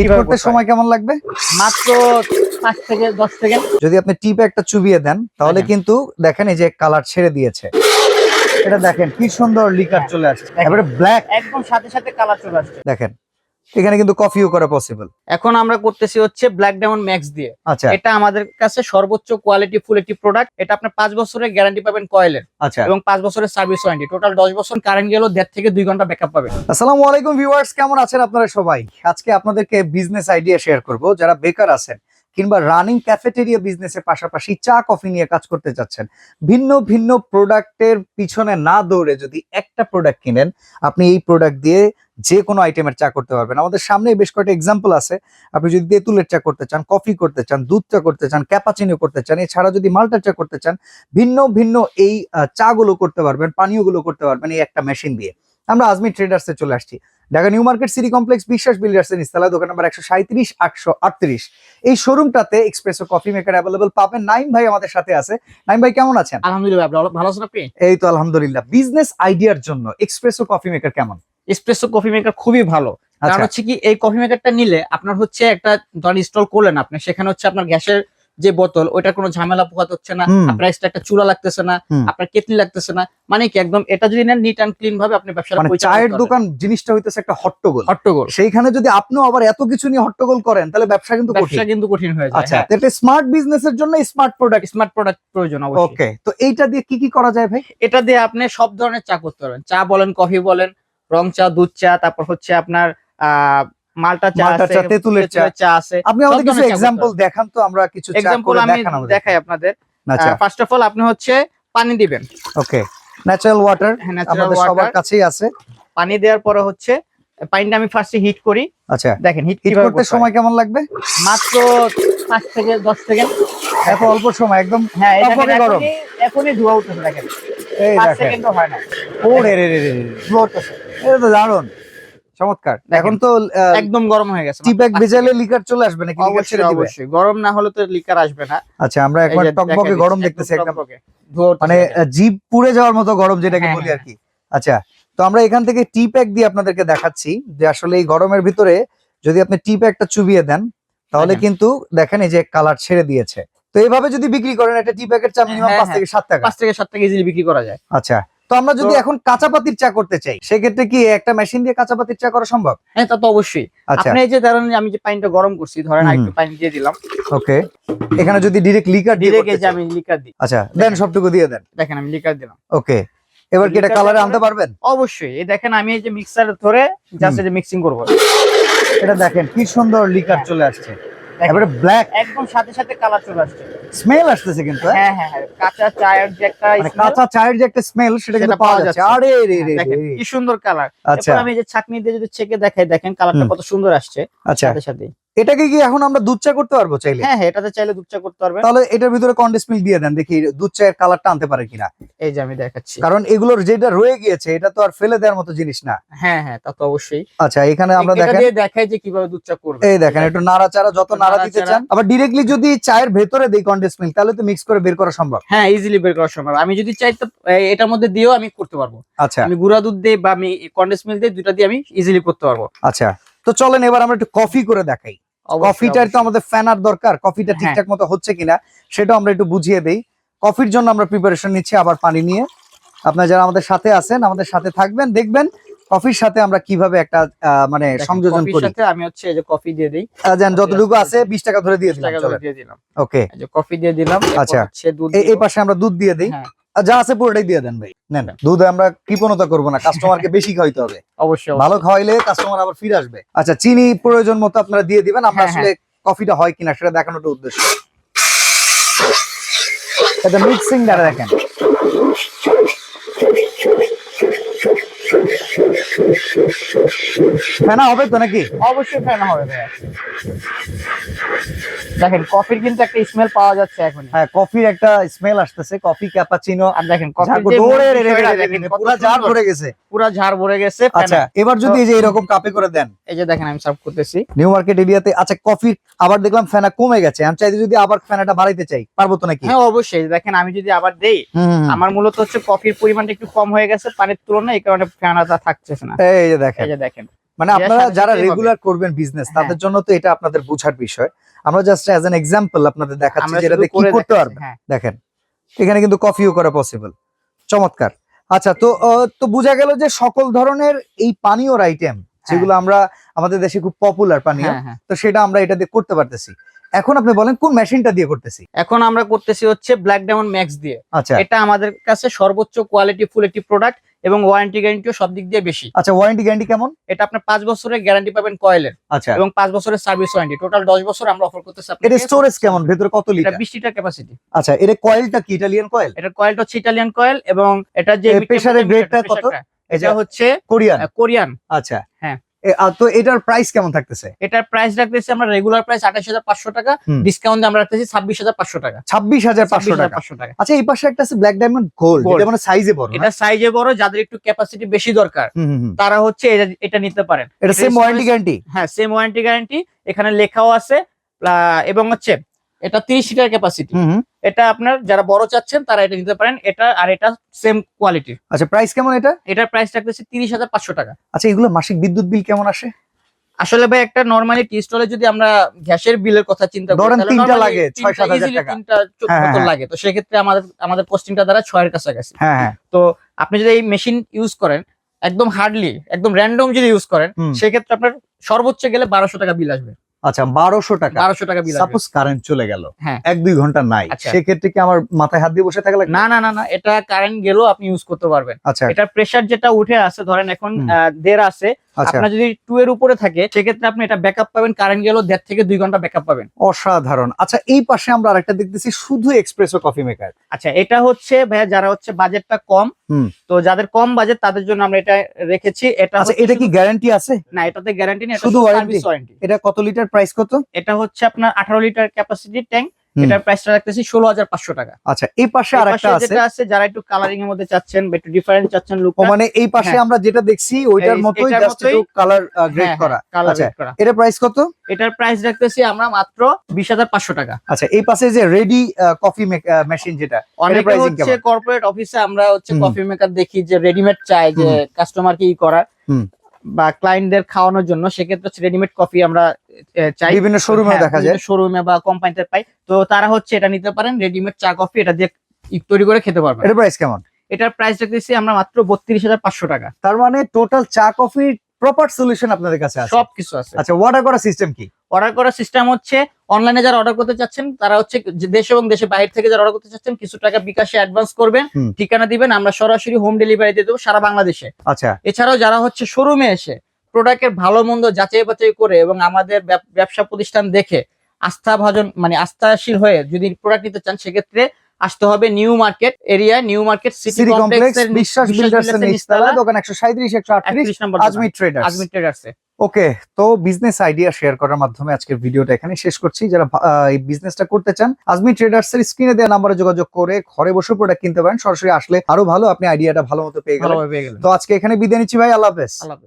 Hit করতে সময় কেমন লাগবে? মাত্র 5 থেকে 10 সেকেন্ড। যদি আপনি টিপে একটা চুবিয়ে দেন তাহলে কিন্তু দেখেন এই যে কালার ছেড়ে দিয়েছে। এটা দেখেন কি সুন্দর লিকার চলে আসছে, এবারে ব্ল্যাক একদম সাথে সাথে কালার চলে আসছে। দেখেন এখানে কিন্তু কফিও করা পসিবল। এখন আমরা করতেছি হচ্ছে ব্ল্যাক ডায়মন্ড ম্যাক্স দিয়ে। আচ্ছা, এটা আমাদের কাছে সর্বোচ্চ কোয়ালিটি ফুল একটি প্রোডাক্ট। এটা আপনি 5 বছরের গ্যারান্টি পাবেন কয়েলের, আচ্ছা, এবং 5 বছরের সার্ভিস ওয়ারেন্টি। টোটাল 10 বছর কারেন্ট গেলেও 1.5 থেকে 2 ঘন্টা ব্যাকআপ পাবেন। আসসালামু আলাইকুম ভিউয়ার্স, কেমন আছেন আপনারা সবাই? আজকে আপনাদেরকে বিজনেস আইডিয়া শেয়ার করব। যারা বেকার আছেন কিংবা রানিং ক্যাফেটেরিয়া বিজনেসের পাশাপাশি চা কফি নিয়ে কাজ করতে চাচ্ছেন, ভিন্ন ভিন্ন প্রোডাক্টের পিছনে না দৌড়ে যদি একটা প্রোডাক্ট কিনেন, আপনি এই প্রোডাক্ট দিয়ে যে কোনো আইটেমের চা করতে পারবেন। আমাদের সামনে বেশ কয়েকটা এক্সাম্পল আছে। আপনি যদি তেঁতুলের চা করতে চান, কফি করতে চান, দুধ চা করতে চান, ক্যাপাচিনো করতে চান, এছাড়া যদি মাল্টা চা করতে চান, ভিন্ন ভিন্ন এই চাগুলো করতে পারবেন, পানীয়গুলো করতে পারবেন এই একটা মেশিন দিয়ে। আমরা আজমি ট্রেডার্সে চলে আসছি, Dhaka new market city complex, বিশ্বাস বিল্ডার্সের নিচতলা, দোকান নাম্বার 137 838। এই শোরুমটাতে এক্সপ্রেসো কফি মেকার অ্যাভেলেবল পাবেন। নাইম ভাই আমাদের সাথে আছে। নাইম ভাই কেমন আছেন? আলহামদুলিল্লাহ, ভালো আছেন আপনি? এই তো আলহামদুলিল্লাহ। বিজনেস আইডিয়ার জন্য এক্সপ্রেসো কফি মেকার কেমন? এসপ্রেসো কফি মেকার খুবই ভালো। কারণ আচ্ছা, হচ্ছে কি, এই কফি মেকারটা নিলে আপনার হচ্ছে একটা ধরেন ইনস্টল করলেন আপনি, সেখানে হচ্ছে আপনার গ্যাসের যে বোতল ওইটার কোনো ঝামেলা পোহাতে হচ্ছে না, আপনার এক্সট্রা একটা চুলা লাগতেছে না, আপনার কেটলি লাগতেছে না। মানে কি একদম এটা যদি নেন নিট এন্ড ক্লিন ভাবে আপনি ব্যবসা মানে চায়ের দোকান জিনিসটা হইতেছে একটা হট্টগোল। সেইখানে যদি আপনিও আবার এত কিছু নিয়ে হট্টগোল করেন তাহলে ব্যবসা কিন্তু কঠিন হয়ে যায়। আচ্ছা, এটা স্মার্ট বিজনেসের জন্য স্মার্ট প্রোডাক্ট প্রয়োজন অবশ্যই। ওকে, তো এইটা দিয়ে কি কি করা যায় ভাই? এটা দিয়ে আপনি সব ধরনের চা করতে পারবেন। চা বলেন, কফি বলেন, রং চা, দুধ চা, তারপর হচ্ছে আপনার মাল্টা চা আছে, তেঁতুলের চা আছে। আপনি আমাদের কিছু এক্সাম্পল দেখান তো, আমরা কিছু চা করে দেখান আমাদের। দেখাই আপনাদের। আচ্ছা, ফার্স্ট অফ অল আপনি হচ্ছে পানি দিবেন। ওকে, ন্যাচারাল ওয়াটার আমাদের সবার কাছেই আছে। পানি দেওয়ার পরে হচ্ছে পানিটা আমি ফার্স্টে হিট করি। আচ্ছা, দেখেন হিট করতে সময় কেমন লাগবে? মাত্র 5 থেকে 10 সেকেন্ড। এত অল্প সময় একদম। হ্যাঁ, গরম এখনই ধোয়া উঠতেছে। দেখেন এই 5 সেকেন্ডও হয় না। ওরে রে রে রে, ধোয়া উঠতেছে। এটা তো দারুণ, চমৎকার। এখন তো একদম গরম হয়ে গেছে। টি ব্যাগ ভেজালে লিকার চলে আসবে নাকি? লিকার ছেড়ে দিবে? অবশ্যই, গরম না হলে তো লিকার আসবে না। আচ্ছা, আমরা একবার টকবকে গরম দেখতেছি, একদম মানে মানে জিভ পুড়ে যাওয়ার মতো গরম যেটাকে বলি আর কি। আচ্ছা, তো আমরা এখান থেকে টি প্যাক দিয়ে আপনাদেরকে দেখাচ্ছি যে আসলে এই গরমের ভিতরে যদি আপনি টি প্যাকটা চুবিয়ে দেন তাহলে কিন্তু দেখেন এই যে কালার ছেড়ে দিয়েছে। তো এইভাবে যদি বিক্রি করেন একটা টি প্যাকের চা মিনিমাম 5 থেকে 7 টাকা, 5 থেকে 7 টাকা ইজিলি বিক্রি করা যায়। আচ্ছা, তো আমরা যদি এখন কাঁচাপাতির চা করতে চাই সেক্ষেত্রে কি একটা মেশিন দিয়ে কাঁচাপাতির চা করা সম্ভব? হ্যাঁ, তা তো অবশ্যই। আপনি এই যে ধরেন আমি যে পানিটা গরম করছি, ধরেন একটু পানি দিয়ে দিলাম। ওকে, এখানে যদি ডাইরেক্ট লিকার দিয়ে এই যে আমি লিকার দিই। আচ্ছা, দেন সবটুকু দিয়ে দেন। দেখেন আমি লিকার দিলাম। ওকে, এবার কি এটা কালারে আনতে পারবেন? অবশ্যই। এই দেখেন আমি এই যে মিক্সার ধরে জাস্ট এই যে মিক্সিং করব। এটা দেখেন কি সুন্দর লিকার চলে আসছে, এবারে ব্ল্যাক একদম সাথে সাথে কালার চলে আসছে। স্মেল আসতেছে কিন্তু। হ্যাঁ হ্যাঁ হ্যাঁ, কাঁচা চায়ের যে একটা কাঁচা চায়ের যে একটা স্মেল সেটা কিন্তু পাওয়া যাচ্ছে। আরে রে রে, দেখেন কি সুন্দর কালার। আচ্ছা, আমি এই যে ছাঁকনি দিয়ে যদি ছেঁকে দেখাই, দেখেন কালারটা কত সুন্দর আসছে। আচ্ছা, সাথে সাথে এটাকে কি এখন আমরা দুধ চা করতে পারবো চাইলে? হ্যাঁ হ্যাঁ, এটাতে চাইলে দুধ চা করতে পারবেন। তাহলে এটার ভিতরে কনডেন্স মিল্ক দিয়ে দেন, দেখি দুধ চায়ের কালারটা আনতে পারে কিনা। এই যে আমি দেখাচ্ছি, কারণ এগুলোর যেটা রয়ে গিয়েছে এটা তো আর ফেলে দেওয়ার মতো জিনিস না। হ্যাঁ হ্যাঁ, তা তো অবশ্যই। আচ্ছা, এখানে আমরা দেখাই যে কিভাবে দুধ চা করবে। এই দেখেন একটু নাড়াচাড়া, যত নাড়া দিতে চান। আবার ডাইরেক্টলি যদি চায়ের ভেতরে দেই কনডেন্স মিল্ক তাহলে তো মিক্স করে বের করা সম্ভব। হ্যাঁ, ইজিলি বের করা সম্ভব। আমি যদি চাই তো এটার মধ্যে দিয়েও আমি করতে পারবো। আচ্ছা, আমি গুঁড়া দুধ দিই বা আমি কনডেন্স মিল্ক দিই, দুটো দিয়ে আমি ইজিলি করতে পারবো। আচ্ছা, তো চলেন এবার আমরা একটু কফি করে দেখাই। কফিটার তো আমাদের ফ্যানার দরকার, কফিটা ঠিকঠাক মতো হচ্ছে কিনা সেটা আমরা একটু বুঝিয়ে দেই। কফির জন্য আমরা প্রিপারেশন নিচ্ছি আবার পানি নিয়ে। আপনারা যারা আমাদের সাথে আছেন আমাদের সাথে থাকবেন, দেখবেন কফির সাথে আমরা কিভাবে একটা মানে সংযোজন করি। আমি হচ্ছে এই যে কফি দিয়ে দিই, জান যতটুকু আছে 20 টাকা ধরে দিয়ে দিলাম। ওকে, এই যে কফি দিয়ে দিলাম। আচ্ছা, এই পাশে আমরা দুধ দিয়ে দিই। যা আছে পুরোটাই দিয়ে দেন ভাই। নেন, দুধে আমরা কৃপণতা করবো না, কাস্টমারকে বেশি খাওয়াইতে হবে। অবশ্যই, ভালো খাওয়াইলে কাস্টমার আবার ফিরে আসবে। আচ্ছা, চিনি প্রয়োজন মতো আপনারা দিয়ে দিবেন। আমরা আসলে কফিটা হয় কিনা সেটা দেখানোর উদ্দেশ্য। এটা মিক্সিং দ্বারা দেখেন ফেনা হবে তো নাকি? অবশ্যই ফেনা হবে ভাই। দেখেন কফির কিন্তু একটা স্মেল পাওয়া যাচ্ছে এখন। হ্যাঁ, কফির একটা স্মেল আসতেছে, কফি ক্যাপাচিনো। আর দেখেন কফি পুরো ঝাড় ভরে গেছে, পুরো ঝাড় ভরে গেছে। আচ্ছা, এবার যদি এই যে এরকম কাপে করে দেন, এই যে দেখেন আমি সার্ভ করতেছি নিউ মার্কেট এরিয়াতে। আচ্ছা, কফির আবার দেখলাম ফেনা কমে গেছে, আমি চাইতে যদি আবার ফেনাটা বাড়াইতে চাই পারবো তো নাকি? হ্যাঁ অবশ্যই। দেখেন আমি যদি আবার দেই, আমার মূলত হচ্ছে কফির পরিমাণটা একটু কম হয়ে গেছে পানির তুলনায়, এই কারণে ফেনাটা থাকছে না। এই যে দেখেন, এই যে দেখেন মানে এর আপনারা সাথে যারা সাথেই হবে। রেগুলার করবেন বিজনেস হ্যাঁ। তাদের জন্য তো এটা আপনাদের বোঝার বিষয়। আমরা জাস্ট অ্যাজ অ্যান এক্সাম্পল আপনাদের দেখাচ্ছি আমরা যে এটাতে শুধু কি করে করতে দেখাচ্ছি, পারবেন। হ্যাঁ। দেখেন এখানে কিন্তু কফিও করা পসিবল, চমৎকার। আচ্ছা, তো বোঝা গেল যে সকল ধরনের এই পানীয়র আইটেম যেগুলো আমরা আমাদের দেশে খুব পপুলার পানীয়, হ্যাঁ, হ্যাঁ। তো সেটা আমরা এটা দিয়ে করতে পারতেছি। এখন আপনি বলেন কোন মেশিনটা দিয়ে করতেছি? এখন আমরা করতেছি হচ্ছে ব্ল্যাক ডায়মন্ড ম্যাক্স দিয়ে। আচ্ছা এটা আমাদের কাছে সর্বোচ্চ কোয়ালিটি ফুল একটি প্রোডাক্ট এবং ওয়ারেন্টি গ্যারান্টিও সব দিক দিয়ে বেশি। আচ্ছা, ওয়ারেন্টি গ্যারান্টি কেমন? এটা আপনার 5 বছরের গ্যারান্টি পাবেন কয়েলের আচ্ছা, এবং 5 বছরের সার্ভিস ওয়ারেন্টি, টোটাল 10 বছর আমরা অফার করতেছি এটা আপনাকে। স্টোরেজ কেমন, ভেতরে কত এটা লিটার? 20 litre capacity. আচ্ছা, এর কয়েলটা কি ইটালিয়ান কয়েল? এটা কয়েলটা হচ্ছে ইটালিয়ান কয়েল এবং এটা যে প্রেসারের গ্রেডটা কত? এটা হচ্ছে কোরিয়ান। কোরিয়ান। আচ্ছা হ্যাঁ। তো এটার প্রাইস কেমন থাকতেছে? এটার প্রাইস রাখতেছি আমরা রেগুলার প্রাইস 28,500 টাকা, হুম। ডিসকাউন্ট আমরা রাখতেছি 26,500 টাকা। 26,500 টাকা। 26,500 টাকা। আচ্ছা, এই পাশে একটা আছে ব্ল্যাক ডায়মন্ড গোল্ড, Gold। এটা মানে সাইজে বড় না? এটা সাইজে বড়, যাদের একটু ক্যাপাসিটি বেশি দরকার হুম, হুম, হুম। তারা হচ্ছে এটা নিতে পারেন। এটা সেম ওয়ারেন্টি গ্যারান্টি? হ্যাঁ, সেম ওয়ারেন্টি গ্যারান্টি, এখানে লেখাও আছে। এবং হচ্ছে এটা 30 লিটার ক্যাপাসিটি। হুম, হুম। এটা আপনার যারা বড় চাচ্ছেন তারা এটা নিতে পারেন। এটা আর এটা সেম কোয়ালিটি। আচ্ছা, প্রাইস কেমন এটা? এটার প্রাইস রাখতেছি 30,500 টাকা। আচ্ছা, এগুলো মাসিক বিদ্যুৎ বিল কেমন আসে? আসলে ভাই একটা নরমালি টি স্টলে যদি আমরা গ্যাসের বিলের কথা চিন্তা করি, ধরেন তাহলে তিনটা normally লাগে, 6-7 হাজার টাকা। তিনটা হ্যাঁ, বোতল হ্যাঁ। লাগে। তো সেক্ষেত্রে আমাদের কস্টিংটা দ্বারা 6 এর কাছাকাছি। হ্যাঁ, হ্যাঁ। তো আপনি যদি এই মেশিন ইউজ করেন একদম হার্ডলি, একদম র্যান্ডম যদি ইউজ করেন, হুম। সেক্ষেত্রে আপনার সর্বোচ্চ গেলে 1200 টাকা বিল আসবে। আচ্ছা, 1200 টাকা। 1200 টাকা বিল আসবে। সাপোজ কারেন্ট চলে গেল, হ্যাঁ। 1-2 ঘন্টা নাই, আচ্ছা। সেক্ষেত্রে কি আমার মাথায় হাত দিয়ে বসে থাকা লাগবে? না না না না, এটা কারেন্ট গেলেও আপনি ইউজ করতে পারবেন। আচ্ছা, এটার প্রেসার যেটা উঠে আছে, ধরেন এখন হুম। 1.5 আছে, আচ্ছা, আপনার যদি 2 এর উপরে থাকে সেক্ষেত্রে আপনি এটা ব্যাকআপ পাবেন, কারেন্ট গেলেও 1.5 থেকে 2 ঘন্টা ব্যাকআপ পাবেন। অসাধারণ। আচ্ছা, এই পাশে আমরা আরেকটা দেখতেছি শুধু এক্সপ্রেসো কফি মেকার। আচ্ছা, এটা হচ্ছে ভাইয়া যারা হচ্ছে বাজেটটা কম, হুম। তো যাদের কম বাজেট তাদের জন্য আমরা এটা রেখেছি। এটা আচ্ছা, হচ্ছে এটা কি গ্যারান্টি আছে? না, এটাতে গ্যারান্টি নেই, এটা শুধু শুধু warranty? Service warranty. এটা কত লিটার, প্রাইস কত? এটা হচ্ছে আপনার 18 লিটার ক্যাপাসিটি ট্যাঙ্ক। হুম। এটার প্রাইসটা রাখতেছি 16,500 টাকা। আচ্ছা, এই পাশে এই আরেকটা পাশে আছে। যেটা আছে, যারা একটু কালারিং এর মধ্যে চাচ্ছেন বা একটু ডিফারেন্ট চাচ্ছেন লুক, ও মানে এই পাশে হ্যাঁ। আমরা যেটা দেখছি ওইটার মতোই, এটার জাস্ট মতোই। একটু কালার গ্রেড করা। কালার আচ্ছা, করা। এটা প্রাইস কত? এটার প্রাইস রাখতেছি আমরা মাত্র 20,500 টাকা। আচ্ছা, এই পাশে যে রেডি কফি মেশিন যেটা, অনেকে pricing হচ্ছে কেমন? কর্পোরেট অফিসে আমরা হচ্ছে হুম। কফি মেকার দেখি যে রেডিমেড চাই, যে কাস্টমারকে ই করার হুম। বা ক্লায়েন্টদের খাওয়ানোর জন্য, সেক্ষেত্রে হচ্ছে রেডিমেড কফি আমরা চাই। বিভিন্ন শোরুমে দেখা যায়। শোরুমে বা কোম্পানিতে পাই, তো তারা হচ্ছে এটা নিতে পারেন, রেডিমেড চা কফি এটা দিয়ে তৈরি করে খেতে পারবেন। এটা প্রাইস কেমন? এটার প্রাইস রাখতেছি আমরা মাত্র 32,500 টাকা। তার মানে টোটাল চা কফির প্রপার সলিউশন আপনাদের কাছে আছে। সবকিছু আছে। আচ্ছা, অর্ডার করার সিস্টেম কি? অর্ডার করার সিস্টেম হচ্ছে অনলাইনে যারা অর্ডার করতে চাচ্ছেন তারা হচ্ছে যে দেশ এবং দেশের বাইরে থেকে যারা অর্ডার করতে চাচ্ছেন কিছু টাকা বিকাশে অ্যাডভান্স করবেন, হুম। ঠিকানা দিবেন, আমরা সরাসরি হোম ডেলিভারি দিয়ে দেবো সারা বাংলাদেশে। আচ্ছা, এছাড়াও যারা হচ্ছে শোরুমে এসে প্রোডাক্টের ভালো মন্দ যাচাই বাছাই করে এবং আমাদের ব্যবসা প্রতিষ্ঠান দেখে আস্থাভাজন মানে আস্থাশীল হয়ে যদি প্রোডাক্ট নিতে চান, সেক্ষেত্রে আসতে হবে new market area, new market city complex, বিশ্বাস বিল্ডার্স এর নিচতলা, দোকান 137-138, 38 নম্বর আজমি ট্রেডার্স। আজমি ট্রেডার্সে। ওকে, তো বিজনেস আইডিয়া শেয়ার করার মাধ্যমে আজকের ভিডিওটা এখানে শেষ করছি। যারা এই বিজনেসটা করতে চান, আজমি ট্রেডার্স এর স্ক্রিনে দেওয়া নাম্বারে যোগাযোগ করে ঘরে বসে প্রোডাক্ট কিনতে পারেন। সরাসরি আসলে আরো ভালো, আপনি আইডিয়াটা ভালো মতো পেয়ে গেলেন। ভালোভাবে পেয়ে গেলেন। তো আজকে এখানে বিদায় নিচ্ছি ভাই, আল্লাহ হাফেজ। আল্লাহ হাফেজ।